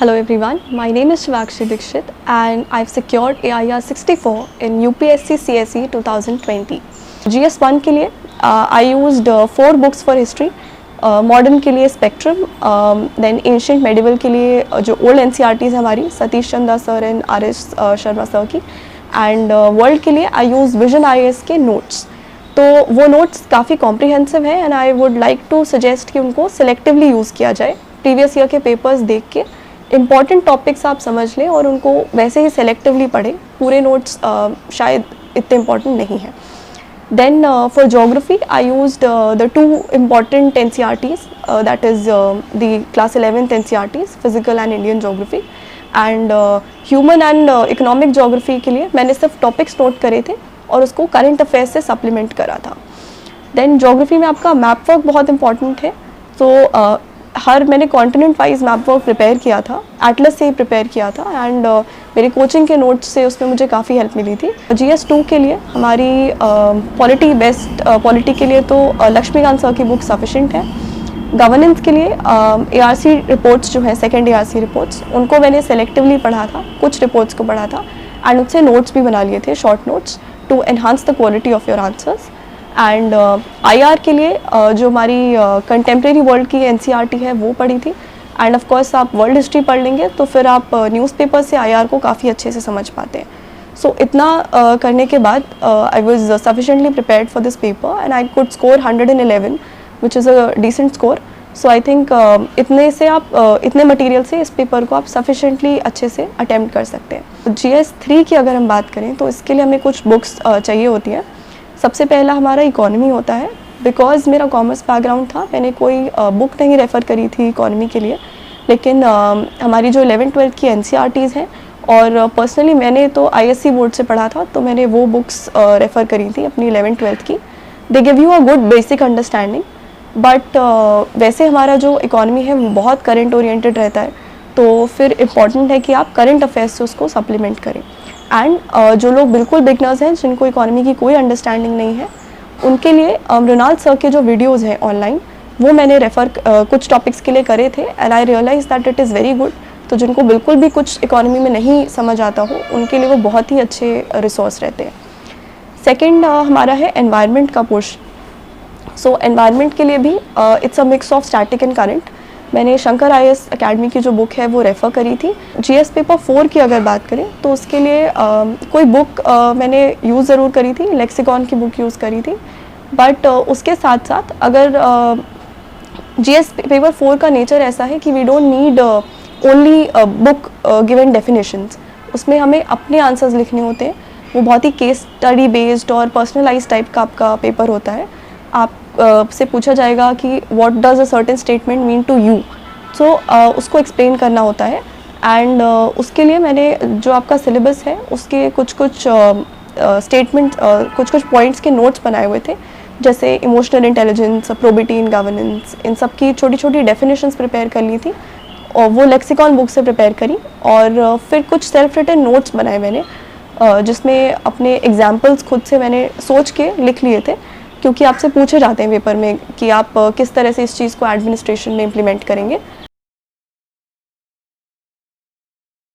Hello everyone, my name is Shivakshi Dikshit and I've secured AIR 64 in UPSC CSE 2020. GS1 के लिए I used 4 books for history, modern के लिए Spectrum, then ancient medieval के लिए जो old NCERTs है हमारी Satish Chanda sir and RS Sharma sir की, एंड वर्ल्ड के लिए I use Vision IAS के नोट्स. तो वो नोट्स काफ़ी कॉम्प्रिहेंसिव है and I would like to suggest कि उनको सिलेक्टिवली यूज़ किया जाए. प्रीवियस ईयर के पेपर्स देख के इम्पॉर्टेंट टॉपिक्स आप समझ लें और उनको वैसे ही सेलेक्टिवली पढ़ें. पूरे नोट्स शायद इतने इम्पॉर्टेंट नहीं हैं. Then for geography I used the 2 important NCERTs, that is the class 11th NCERTs, physical and Indian geography, and human and economic geography के लिए मैंने सिर्फ टॉपिक्स नोट करे थे और उसको करंट अफेयर्स से सप्लीमेंट करा था. देन जोग्राफी में आपका मैप वर्क बहुत इंपॉर्टेंट है. तो मैंने continent wise map work prepare किया था, एटलस से ही प्रिपेयर किया था, एंड मेरे कोचिंग के नोट्स से उसमें मुझे काफ़ी हेल्प मिली थी. GS2 के लिए हमारी पॉलिटी के लिए तो लक्ष्मीकांत सर की बुक सफिशेंट है. गवर्नेंस के लिए ARC रिपोर्ट्स जो है, सेकेंड ARC रिपोर्ट्स, उनको मैंने सेलेक्टिवली पढ़ा था, कुछ रिपोर्ट्स को पढ़ा था एंड उससे नोट्स भी बना लिए थे, short notes, to enhance the quality of your answers. And IR के लिए जो हमारी कंटेम्प्रेरी वर्ल्ड की NCERT है वो पढ़ी थी. एंड ऑफ कोर्स आप वर्ल्ड हिस्ट्री पढ़ लेंगे तो फिर आप न्यूज़पेपर से IR को काफ़ी अच्छे से समझ पाते हैं. सो इतना करने के बाद I was sufficiently prepared for this paper and I could score 111, which is a decent score. So I think इतने से आप इतने मटेरियल से इस पेपर को आप सफिशेंटली अच्छे से अटैम्प्ट कर सकते हैं. GS3 की अगर हम बात करें तो इसके लिए हमें कुछ बुक्स चाहिए होती हैं. सबसे पहला हमारा इकोनॉमी होता है. बिकॉज़ मेरा कॉमर्स बैकग्राउंड था, मैंने कोई बुक नहीं रेफ़र करी थी इकोनॉमी के लिए, लेकिन हमारी जो 11th-12th की NCERTs हैं और पर्सनली मैंने तो ISC बोर्ड से पढ़ा था तो मैंने वो बुक्स रेफ़र करी थी अपनी 11th-12th की. They give you a good basic understanding, but वैसे हमारा जो इकोनॉमी है वो बहुत करंट ओरिएंटेड रहता है, तो फिर इम्पॉर्टेंट है कि आप करंट अफेयर्स से उसको सप्लीमेंट करें. एंड जो लोग बिल्कुल बिगनर्स हैं, जिनको इकोनॉमी की कोई अंडरस्टैंडिंग नहीं है, उनके लिए मृणाल सर के जो वीडियोज़ हैं ऑनलाइन वो मैंने रेफ़र कुछ टॉपिक्स के लिए करे थे and I realise that it is very good. तो जिनको बिल्कुल भी कुछ इकोनॉमी में नहीं समझ आता हो उनके लिए वो बहुत ही अच्छे रिसोर्स रहते हैं. सेकेंड हमारा है एनवायरनमेंट का पोर्शन. सो एनवायरनमेंट के लिए भी it's a mix of static and current. मैंने शंकर IAS अकेडमी की जो बुक है वो रेफ़र करी थी. GS पेपर 4 की अगर बात करें तो उसके लिए कोई बुक मैंने यूज़ ज़रूर करी थी, लेक्सिकॉन की बुक यूज़ करी थी. बट उसके साथ साथ अगर GS पेपर 4 का नेचर ऐसा है कि we don't need only book given definitions, उसमें हमें अपने आंसर्स लिखने होते हैं. वो बहुत ही केस स्टडी बेस्ड और पर्सनलाइज टाइप का आपका पेपर होता है. आप से पूछा जाएगा कि what does a certain statement mean to you, so उसको एक्सप्लेन करना होता है. एंड उसके लिए मैंने जो आपका सिलेबस है उसके कुछ स्टेटमेंट, कुछ पॉइंट्स के नोट्स बनाए हुए थे, जैसे emotional intelligence, probity in governance, इन सब की छोटी छोटी डेफिनेशंस प्रिपेयर कर ली थी और वो लेक्सिकॉन बुक से प्रिपेयर करी. और फिर कुछ सेल्फ रिटन नोट्स बनाए मैंने, जिसमें अपने एग्जाम्पल्स खुद से मैंने सोच के लिख लिए थे, क्योंकि आपसे पूछे जाते हैं पेपर में कि आप किस तरह से इस चीज़ को एडमिनिस्ट्रेशन में इम्प्लीमेंट करेंगे.